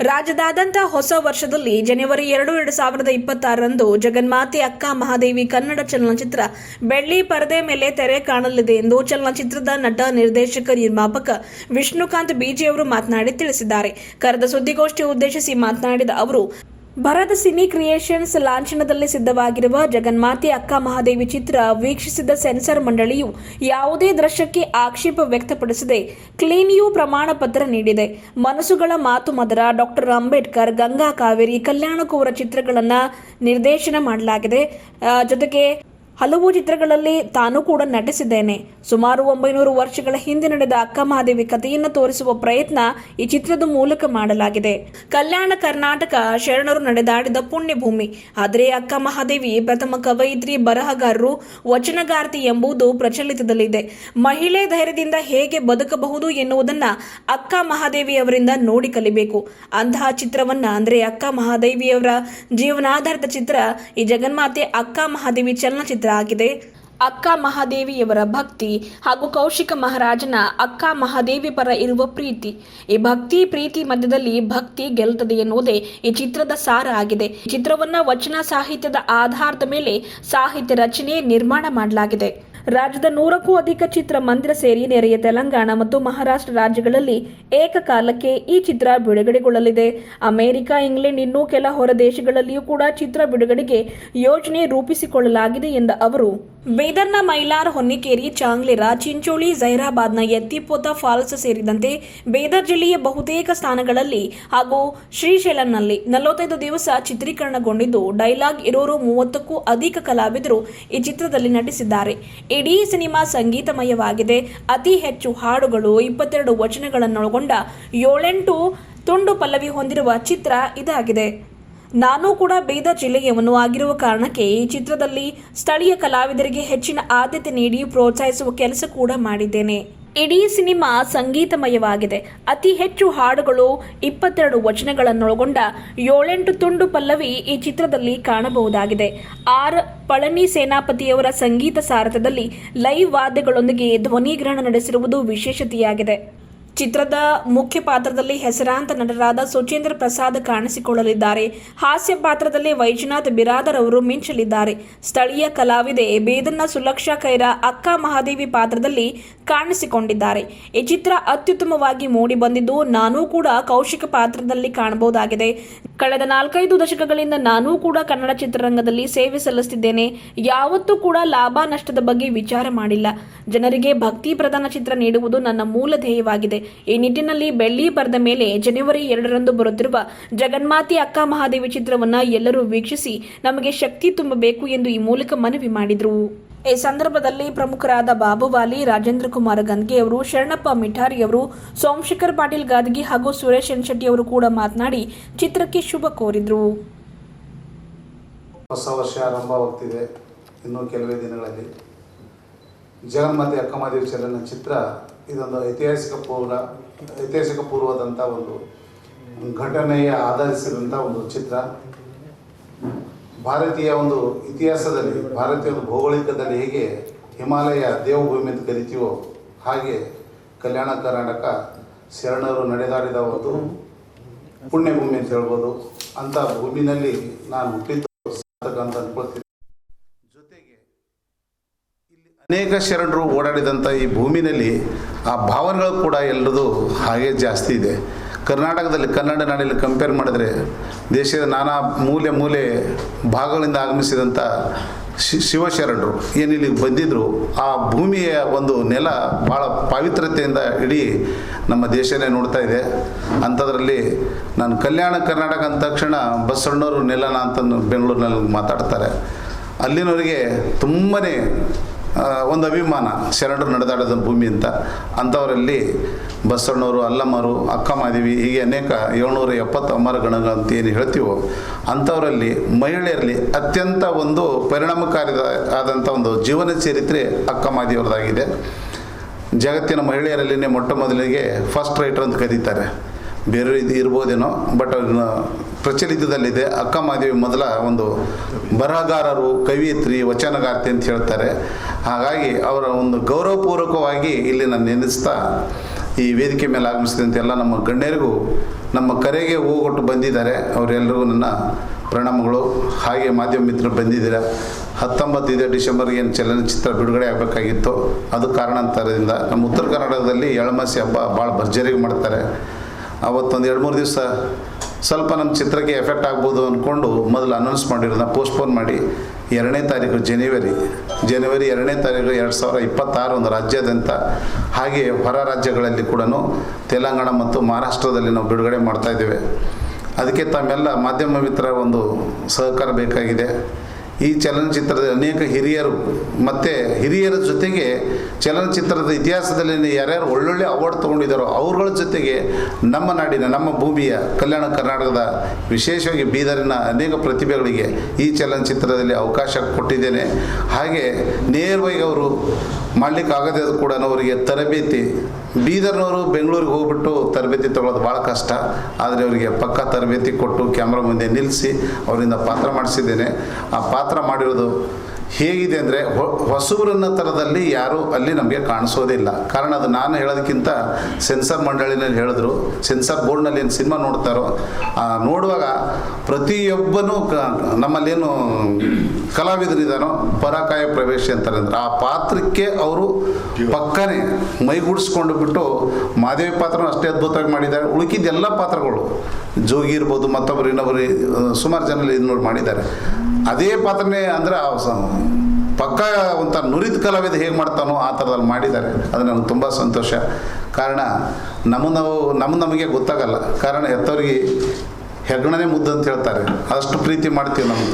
ರಾಜ್ಯದಾದ್ಯಂತ ಹೊಸ ವರ್ಷದಲ್ಲಿ ಜನವರಿ 2, 2026ರಂದು ಜಗನ್ಮಾತೆ ಅಕ್ಕ ಮಹಾದೇವಿ ಕನ್ನಡ ಚಲನಚಿತ್ರ ಬೆಳ್ಳಿ ಪರದೆ ಮೇಲೆ ತೆರೆ ಕಾಣಲಿದೆ ಎಂದು ಚಲನಚಿತ್ರದ ನಟ, ನಿರ್ದೇಶಕ, ನಿರ್ಮಾಪಕ ವಿಷ್ಣುಕಾಂತ್ ಬಿಜಿ ಅವರು ಮಾತನಾಡಿ ತಿಳಿಸಿದ್ದಾರೆ. ಕರೆದ ಸುದ್ದಿಗೋಷ್ಠಿ ಉದ್ದೇಶಿಸಿ ಮಾತನಾಡಿದ ಅವರು, ಭರತ್ ಸಿನಿ ಕ್ರಿಯೇಷನ್ಸ್ ಲಾಂಛನದಲ್ಲಿ ಸಿದ್ಧವಾಗಿರುವ ಜಗನ್ಮಾತೆ ಅಕ್ಕ ಮಹಾದೇವಿ ಚಿತ್ರ ವೀಕ್ಷಿಸಿದ ಸೆನ್ಸಾರ್ ಮಂಡಳಿಯು ಯಾವುದೇ ದೃಶ್ಯಕ್ಕೆ ಆಕ್ಷೇಪ ವ್ಯಕ್ತಪಡಿಸದೆ ಕ್ಲೀನ್ ಯು ಪ್ರಮಾಣ ಪತ್ರ ನೀಡಿದೆ. ಮನಸ್ಸುಗಳ ಮಾತು ಮಧುರ, ಡಾ. ಅಂಬೇಡ್ಕರ್, ಗಂಗಾ ಕಾವೇರಿ, ಕಲ್ಯಾಣಕೌರ ಚಿತ್ರಗಳನ್ನು ನಿರ್ದೇಶನ ಮಾಡಲಾಗಿದೆ. ಜೊತೆಗೆ ಹಲವು ಚಿತ್ರಗಳಲ್ಲಿ ತಾನು ಕೂಡ ನಟಿಸಿದ್ದೇನೆ. ಸುಮಾರು 900 ವರ್ಷಗಳ ಹಿಂದೆ ನಡೆದ ಅಕ್ಕ ಮಹಾದೇವಿ ಕಥೆಯನ್ನು ತೋರಿಸುವ ಪ್ರಯತ್ನ ಈ ಚಿತ್ರದ ಮೂಲಕ ಮಾಡಲಾಗಿದೆ. ಕಲ್ಯಾಣ ಕರ್ನಾಟಕ ಶರಣರು ನಡೆದಾಡಿದ ಪುಣ್ಯ ಭೂಮಿ. ಆದರೆ ಅಕ್ಕ ಮಹಾದೇವಿ ಪ್ರಥಮ ಕವಯಿತ್ರಿ, ಬರಹಗಾರರು, ವಚನಗಾರ್ತಿ ಎಂಬುದು ಪ್ರಚಲಿತದಲ್ಲಿದೆ. ಮಹಿಳೆ ಧೈರ್ಯದಿಂದ ಹೇಗೆ ಬದುಕಬಹುದು ಎನ್ನುವುದನ್ನ ಅಕ್ಕ ಮಹಾದೇವಿಯವರಿಂದ ನೋಡಿ ಕಲಿಬೇಕು. ಅಂತಹ ಚಿತ್ರವನ್ನ ಅಂದ್ರೆ ಅಕ್ಕ ಮಹಾದೇವಿಯವರ ಜೀವನಾಧಾರಿತ ಚಿತ್ರ ಈ ಜಗನ್ಮಾತೆ ಅಕ್ಕ ಮಹಾದೇವಿ ಚಲನಚಿತ್ರ ಆಗಿದೆ. ಅಕ್ಕ ಮಹಾದೇವಿಯವರ ಭಕ್ತಿ ಹಾಗೂ ಕೌಶಿಕ ಮಹಾರಾಜನ ಅಕ್ಕ ಮಹಾದೇವಿ ಪರ ಇರುವ ಪ್ರೀತಿ, ಈ ಭಕ್ತಿ ಪ್ರೀತಿ ಮಧ್ಯದಲ್ಲಿ ಭಕ್ತಿ ಗೆಲ್ಲುತ್ತದೆ ಎನ್ನುವುದೇ ಈ ಚಿತ್ರದ ಸಾರ ಆಗಿದೆ. ಈ ಚಿತ್ರವನ್ನ ವಚನ ಸಾಹಿತ್ಯದ ಆಧಾರದ ಮೇಲೆ ಸಾಹಿತ್ಯ ರಚನೆ ನಿರ್ಮಾಣ ಮಾಡಲಾಗಿದೆ. ರಾಜ್ಯದ 100ಕ್ಕೂ ಅಧಿಕ ಚಿತ್ರಮಂದಿರ ಸೇರಿ ನೆರೆಯ ತೆಲಂಗಾಣ ಮತ್ತು ಮಹಾರಾಷ್ಟ್ರ ರಾಜ್ಯಗಳಲ್ಲಿ ಏಕಕಾಲಕ್ಕೆ ಈ ಚಿತ್ರ ಬಿಡುಗಡೆಗೊಳ್ಳಲಿದೆ. ಅಮೆರಿಕ, ಇಂಗ್ಲೆಂಡ್, ಇನ್ನೂ ಕೆಲ ಹೊರ ದೇಶಗಳಲ್ಲಿಯೂ ಕೂಡ ಚಿತ್ರ ಬಿಡುಗಡೆಗೆ ಯೋಜನೆ ರೂಪಿಸಿಕೊಳ್ಳಲಾಗಿದೆ ಎಂದ ಅವರು, ಬೀದರ್ನ ಮೈಲಾರ್, ಹೊನ್ನಿಕೇರಿ, ಚಾಂಗ್ಲಿರಾ, ಚಿಂಚೋಳಿ, ಜೈರಾಬಾದ್ನ ಎತ್ತಿಪೋತ ಫಾಲ್ಸ್ ಸೇರಿದಂತೆ ಬೀದರ್ ಜಿಲ್ಲೆಯ ಬಹುತೇಕ ಸ್ಥಾನಗಳಲ್ಲಿ ಹಾಗೂ ಶ್ರೀಶೈಲಂನಲ್ಲಿ 45 ದಿವಸ ಚಿತ್ರೀಕರಣಗೊಂಡಿದ್ದು, ಡೈಲಾಗ್ ಇರೋರು 30ಕ್ಕೂ ಅಧಿಕ ಕಲಾವಿದರು ಈ ಚಿತ್ರದಲ್ಲಿ ನಟಿಸಿದ್ದಾರೆ. ಇಡೀ ಸಿನಿಮಾ ಸಂಗೀತಮಯವಾಗಿದೆ. ಅತಿ ಹೆಚ್ಚು ಹಾಡುಗಳು, 22 ವಚನಗಳನ್ನೊಳಗೊಂಡ 7-8 ತುಂಡು ಪಲ್ಲವಿ ಹೊಂದಿರುವ ಚಿತ್ರ ಇದಾಗಿದೆ. ನಾನು ಕೂಡ ಬೀದರ್ ಜಿಲ್ಲೆಯವನು ಆಗಿರುವ ಕಾರಣಕ್ಕೆ ಈ ಚಿತ್ರದಲ್ಲಿ ಸ್ಥಳೀಯ ಕಲಾವಿದರಿಗೆ ಹೆಚ್ಚಿನ ಆದ್ಯತೆ ನೀಡಿ ಪ್ರೋತ್ಸಾಹಿಸುವ ಕೆಲಸ ಕೂಡ ಮಾಡಿದ್ದೇನೆ. ಇಡೀ ಸಿನಿಮಾ ಸಂಗೀತಮಯವಾಗಿದೆ. ಅತಿ ಹೆಚ್ಚು ಹಾಡುಗಳು, 22 ವಚನಗಳನ್ನೊಳಗೊಂಡ 7-8 ತುಂಡು ಪಲ್ಲವಿ ಈ ಚಿತ್ರದಲ್ಲಿ ಕಾಣಬಹುದಾಗಿದೆ. ಆರ್ ಪಳನಿ ಸೇನಾಪತಿಯವರ ಸಂಗೀತ ಸಾರಥ್ಯದಲ್ಲಿ ಲೈವ್ ವಾದ್ಯಗಳೊಂದಿಗೆ ಧ್ವನಿಗ್ರಹಣ ನಡೆಸಿರುವುದು ವಿಶೇಷತೆಯಾಗಿದೆ. ಚಿತ್ರದ ಮುಖ್ಯ ಪಾತ್ರದಲ್ಲಿ ಹೆಸರಾಂತ ನಟರಾದ ಸುಚೇಂದ್ರ ಪ್ರಸಾದ್ ಕಾಣಿಸಿಕೊಳ್ಳಲಿದ್ದಾರೆ. ಹಾಸ್ಯ ಪಾತ್ರದಲ್ಲಿ ವೈಜನಾಥ್ ಬಿರಾದರ್ ಅವರು ಮಿಂಚಲಿದ್ದಾರೆ. ಸ್ಥಳೀಯ ಕಲಾವಿದೆ ಬೇದನ್ನ ಸುಲಕ್ಷಾ ಖೈರಾ ಅಕ್ಕ ಮಹಾದೇವಿ ಪಾತ್ರದಲ್ಲಿ ಕಾಣಿಸಿಕೊಂಡಿದ್ದಾರೆ. ಈ ಚಿತ್ರ ಅತ್ಯುತ್ತಮವಾಗಿ ಮೂಡಿ ಬಂದಿದ್ದು, ನಾನೂ ಕೂಡ ಕೌಶಿಕ ಪಾತ್ರದಲ್ಲಿ ಕಾಣಬಹುದಾಗಿದೆ. ಕಳೆದ 4-5 ದಶಕಗಳಿಂದ ನಾನೂ ಕೂಡ ಕನ್ನಡ ಚಿತ್ರರಂಗದಲ್ಲಿ ಸೇವೆ ಸಲ್ಲಿಸುತ್ತಿದ್ದೇನೆ. ಯಾವತ್ತೂ ಕೂಡ ಲಾಭ ನಷ್ಟದ ಬಗ್ಗೆ ವಿಚಾರ ಮಾಡಿಲ್ಲ. ಜನರಿಗೆ ಭಕ್ತಿ ಪ್ರಧಾನ ಚಿತ್ರ ನೀಡುವುದು ನನ್ನ ಮೂಲ ಧ್ಯೇಯವಾಗಿದೆ. ಈ ನಿಟ್ಟಿನಲ್ಲಿ ಬೆಳ್ಳಿ ಪರದೆ ಮೇಲೆ ಜನವರಿ 2ರಂದು ಬರುತ್ತಿರುವ ಜಗನ್ಮಾತೆ ಅಕ್ಕ ಮಹಾದೇವಿ ಚಿತ್ರವನ್ನ ಎಲ್ಲರೂ ವೀಕ್ಷಿಸಿ ನಮಗೆ ಶಕ್ತಿ ತುಂಬಬೇಕು ಎಂದು ಈ ಮೂಲಕ ಮನವಿ ಮಾಡಿದರು. ಈ ಸಂದರ್ಭದಲ್ಲಿ ಪ್ರಮುಖರಾದ ಬಾಬುವಾಲಿ, ರಾಜೇಂದ್ರ ಕುಮಾರ್ ಗಂದ್ಗೆ ಅವರು, ಶರಣಪ್ಪ ಮಿಠಾರಿ ಅವರು, ಸೋಮಶೇಖರ್ ಪಾಟೀಲ್ ಗಾದಗಿ ಹಾಗೂ ಸುರೇಶ್ ಎನ್ಶೆಟ್ಟಿ ಅವರು ಕೂಡ ಮಾತನಾಡಿ ಚಿತ್ರಕ್ಕೆ ಶುಭ ಕೋರಿದರು. ಹೊಸ ವರ್ಷ ಆರಂಭವಾಗ್ತಿದೆ. ಇನ್ನೂ ಕೆಲವೇ ದಿನಗಳಲ್ಲಿ ಜಗನ್ಮಾತೆ ಅಕ್ಕ ಮಹಾದೇವಿ ಚಲನಚಿತ್ರ ಇದೊಂದು ಐತಿಹಾಸಿಕ ಪೂರ್ವದಂಥ ಒಂದು ಘಟನೆಯ ಆಧರಿಸಿದಂಥ ಒಂದು ಚಿತ್ರ. ಭಾರತೀಯ ಒಂದು ಇತಿಹಾಸದಲ್ಲಿ, ಭಾರತೀಯ ಒಂದು ಭೌಗೋಳಿಕದಲ್ಲಿ ಹೇಗೆ ಹಿಮಾಲಯ ದೇವಭೂಮಿ ಅಂತ ಕರಿತೀವೋ ಹಾಗೆ ಕಲ್ಯಾಣ ಕರ್ನಾಟಕ ಶರಣರು ನಡೆದಾಡಿದ ಒಂದು ಪುಣ್ಯಭೂಮಿ ಅಂತ ಹೇಳ್ಬೋದು. ಅಂಥ ಭೂಮಿನಲ್ಲಿ ನಾನು ಹುಟ್ಟಿದ್ದು ಸಾರ್ಥಕ ಅಂತ ಅನ್ಕೊಳ್ತೀನಿ. ಜೊತೆಗೆ ಇಲ್ಲಿ ಅನೇಕ ಶರಣರು ಓಡಾಡಿದಂಥ ಈ ಭೂಮಿನಲ್ಲಿ ಆ ಭಾವನೆಗಳು ಕೂಡ ಎಲ್ಲರದು ಹಾಗೆ ಜಾಸ್ತಿ ಇದೆ. ಕರ್ನಾಟಕದಲ್ಲಿ, ಕನ್ನಡ ನಾಡಿನಲ್ಲಿ ಕಂಪೇರ್ ಮಾಡಿದರೆ ದೇಶದ ನಾನಾ ಮೂಲೆ ಭಾಗಗಳಿಂದ ಆಗಮಿಸಿದಂಥ ಶಿವಶರಣರು ಏನಿಲ್ಲಿಗೆ ಬಂದಿದ್ದರು, ಆ ಭೂಮಿಯ ಒಂದು ನೆಲ ಭಾಳ ಪಾವಿತ್ರತೆಯಿಂದ ಇಡೀ ನಮ್ಮ ದೇಶನೇ ನೋಡ್ತಾ ಇದೆ. ಅಂಥದ್ರಲ್ಲಿ ನಾನು ಕಲ್ಯಾಣ ಕರ್ನಾಟಕ ಅಂದ ತಕ್ಷಣ ಬಸವಣ್ಣವರು ನೆಲನ ಅಂತ ಬೆಂಗಳೂರಿನಲ್ಲಿ ಮಾತಾಡ್ತಾರೆ. ಅಲ್ಲಿನವರಿಗೆ ತುಂಬಾ ಒಂದು ಅಭಿಮಾನ ಶರಣರು ನಡೆದಾಡೋದ ಭೂಮಿ ಅಂತ. ಅಂಥವರಲ್ಲಿ ಬಸವಣ್ಣವರು, ಅಲ್ಲಮ್ಮರು, ಅಕ್ಕ ಮಹಾದೇವಿ ಹೀಗೆ ಅನೇಕ 770 ಅಮರ ಗಣಗಳು ಅಂತ ಏನು ಹೇಳ್ತೀವೋ ಅಂಥವರಲ್ಲಿ ಮಹಿಳೆಯರಲ್ಲಿ ಅತ್ಯಂತ ಒಂದು ಪರಿಣಾಮಕಾರಿ ಆದಂಥ ಒಂದು ಜೀವನ ಚರಿತ್ರೆ ಅಕ್ಕ ಮಹಾದೇವರದಾಗಿದೆ. ಜಗತ್ತಿನ ಮಹಿಳೆಯರಲ್ಲಿನೇ ಮೊಟ್ಟ ಮೊದಲಿಗೆ ಫಸ್ಟ್ ರೈಟರ್ ಅಂತ ಕರೀತಾರೆ. ಬೇರೆ ಇದು ಇರ್ಬೋದೇನೋ, ಬಟ್ ಅದನ್ನು ಪ್ರಚಲಿತದಲ್ಲಿದೆ. ಅಕ್ಕ ಮಹಾದೇವಿ ಮೊದಲ ಒಂದು ಬರಹಗಾರರು, ಕವಿಯತ್ರಿ, ವಚನಗಾರ್ತಿ ಅಂತ ಹೇಳ್ತಾರೆ. ಹಾಗಾಗಿ ಅವರ ಒಂದು ಗೌರವಪೂರ್ವಕವಾಗಿ ಇಲ್ಲಿ ನಾನು ನೆನೆಸ್ತಾ ಈ ವೇದಿಕೆ ಮೇಲೆ ಆಗಮಿಸಿದಂತೆ ಎಲ್ಲ ನಮ್ಮ ಗಣ್ಯರಿಗೂ ನಮ್ಮ ಕರೆಗೆ ಹೋಗೊಟ್ಟು ಬಂದಿದ್ದಾರೆ. ಅವರೆಲ್ಲರಿಗೂ ನನ್ನ ಪ್ರಣಾಮಗಳು. ಹಾಗೆ ಮಾಧ್ಯಮ ಮಿತ್ರರು ಬಂದಿದ್ದೀರ. 19 ಡಿಸೆಂಬರ್ಗೆ ಏನು ಚಲನಚಿತ್ರ ಬಿಡುಗಡೆ ಆಗಬೇಕಾಗಿತ್ತು, ಅದು ಕಾರಣಾಂತರದಿಂದ ನಮ್ಮ ಉತ್ತರ ಕರ್ನಾಟಕದಲ್ಲಿ ಎಳಮಾಸಿ ಹಬ್ಬ ಭಾಳ ಭರ್ಜರಿಗೆ ಮಾಡ್ತಾರೆ. ಅವತ್ತೊಂದು 2-3 ದಿವಸ ಸ್ವಲ್ಪ ನಮ್ಮ ಚಿತ್ರಕ್ಕೆ ಎಫೆಕ್ಟ್ ಆಗ್ಬೋದು ಅಂದ್ಕೊಂಡು ಮೊದಲು ಅನೌನ್ಸ್ ಮಾಡಿರೋದನ್ನ ಪೋಸ್ಟ್ಪೋನ್ ಮಾಡಿ 2ನೇ ತಾರೀಕು ಜನವರಿ 2ನೇ ತಾರೀಕು 2026 ಒಂದು ರಾಜ್ಯಾದ್ಯಂತ ಹಾಗೆ ಹೊರ ರಾಜ್ಯಗಳಲ್ಲಿ ಕೂಡ ತೆಲಂಗಾಣ ಮತ್ತು ಮಹಾರಾಷ್ಟ್ರದಲ್ಲಿ ನಾವು ಬಿಡುಗಡೆ ಮಾಡ್ತಾಯಿದ್ದೇವೆ. ಅದಕ್ಕೆ ತಮ್ಮೆಲ್ಲ ಮಾಧ್ಯಮ ಮಿತ್ರರ ಒಂದು ಸಹಕಾರ ಬೇಕಾಗಿದೆ. ಈ ಚಲನಚಿತ್ರದ ಅನೇಕ ಹಿರಿಯರ ಜೊತೆಗೆ ಚಲನಚಿತ್ರದ ಇತಿಹಾಸದಲ್ಲಿ ಯಾರ್ಯಾರು ಒಳ್ಳೊಳ್ಳೆ ಅವಾರ್ಡ್ ತೊಗೊಂಡಿದ್ದಾರೋ ಅವ್ರಗಳ ಜೊತೆಗೆ ನಮ್ಮ ನಾಡಿನ, ನಮ್ಮ ಭೂಮಿಯ, ಕಲ್ಯಾಣ ಕರ್ನಾಟಕದ, ವಿಶೇಷವಾಗಿ ಬೀದರಿನ ಅನೇಕ ಪ್ರತಿಭೆಗಳಿಗೆ ಈ ಚಲನಚಿತ್ರದಲ್ಲಿ ಅವಕಾಶ ಕೊಟ್ಟಿದ್ದೇನೆ. ಹಾಗೆ ನೇರವಾಗಿ ಅವರು ಮಾಡಲಿಕ್ಕಾಗದೇ ಕೂಡ ಅವರಿಗೆ ತರಬೇತಿ, ಬೀದರ್ನವರು ಬೆಂಗಳೂರಿಗೆ ಹೋಗ್ಬಿಟ್ಟು ತರಬೇತಿ ತೊಗೊಳ್ಳೋದು ಭಾಳ ಕಷ್ಟ. ಆದರೆ ಅವರಿಗೆ ಪಕ್ಕ ತರಬೇತಿ ಕೊಟ್ಟು ಕ್ಯಾಮ್ರಾ ಮುಂದೆ ನಿಲ್ಲಿಸಿ ಅವರಿಂದ ಪಾತ್ರ ಮಾಡಿಸಿದ್ದೇನೆ. ಆ ಪಾತ್ರ ಮಾಡಿರೋದು ಹೇಗಿದೆ ಅಂದರೆ ಹೊಸಬರನ್ನ ಥರದಲ್ಲಿ ಯಾರೂ ಅಲ್ಲಿ ನಮಗೆ ಕಾಣಿಸೋದಿಲ್ಲ. ಕಾರಣ ಅದು ನಾನು ಹೇಳೋದಕ್ಕಿಂತ ಸೆನ್ಸರ್ ಮಂಡಳಿನಲ್ಲಿ ಹೇಳಿದ್ರು, ಸೆನ್ಸರ್ ಬೋರ್ಡ್ನಲ್ಲಿ ಏನು ಸಿನಿಮಾ ನೋಡ್ತಾರೋ ನೋಡುವಾಗ ಪ್ರತಿಯೊಬ್ಬನೂ ನಮ್ಮಲ್ಲೇನು ಕಲಾವಿದರಿದ್ದಾನೋ ಪರಾಕಾಯ ಪ್ರವೇಶ ಅಂತಾರೆ. ಅಂದ್ರೆ ಆ ಪಾತ್ರಕ್ಕೆ ಅವರು ಪಕ್ಕನೇ ಮೈಗೂಡಿಸ್ಕೊಂಡು ಬಿಟ್ಟು ಮಾದೇವಿ ಪಾತ್ರನೂ ಅಷ್ಟೇ ಅದ್ಭುತವಾಗಿ ಮಾಡಿದ್ದಾರೆ. ಉಳುಕಿದ ಎಲ್ಲ ಪಾತ್ರಗಳು ಜೋಗಿ ಇರ್ಬೋದು, ಮತ್ತೊಬ್ಬರು ಇನ್ನೊಬ್ಬರು ಸುಮಾರು ಜನ ಇದು ಮಾಡಿದ್ದಾರೆ. ಅದೇ ಪಾತ್ರನೇ ಅಂದರೆ ಪಕ್ಕ ಒಂಥರ ನುರಿತ ಕಲಾವಿದ ಹೇಗೆ ಮಾಡ್ತಾನೋ ಆ ಥರದಲ್ಲಿ ಮಾಡಿದ್ದಾರೆ. ಅದು ನನಗೆ ತುಂಬ ಸಂತೋಷ. ಕಾರಣ ನಮಗೆ ಗೊತ್ತಾಗಲ್ಲ. ಕಾರಣ ಹೆತ್ತವ್ರಿಗೆ ಹೆಗ್ಗಣನೇ ಮುದ್ದು ಅಂತ ಹೇಳ್ತಾರೆ, ಅದಷ್ಟು ಪ್ರೀತಿ ಮಾಡ್ತೀವಿ. ನಮ್ಗೆ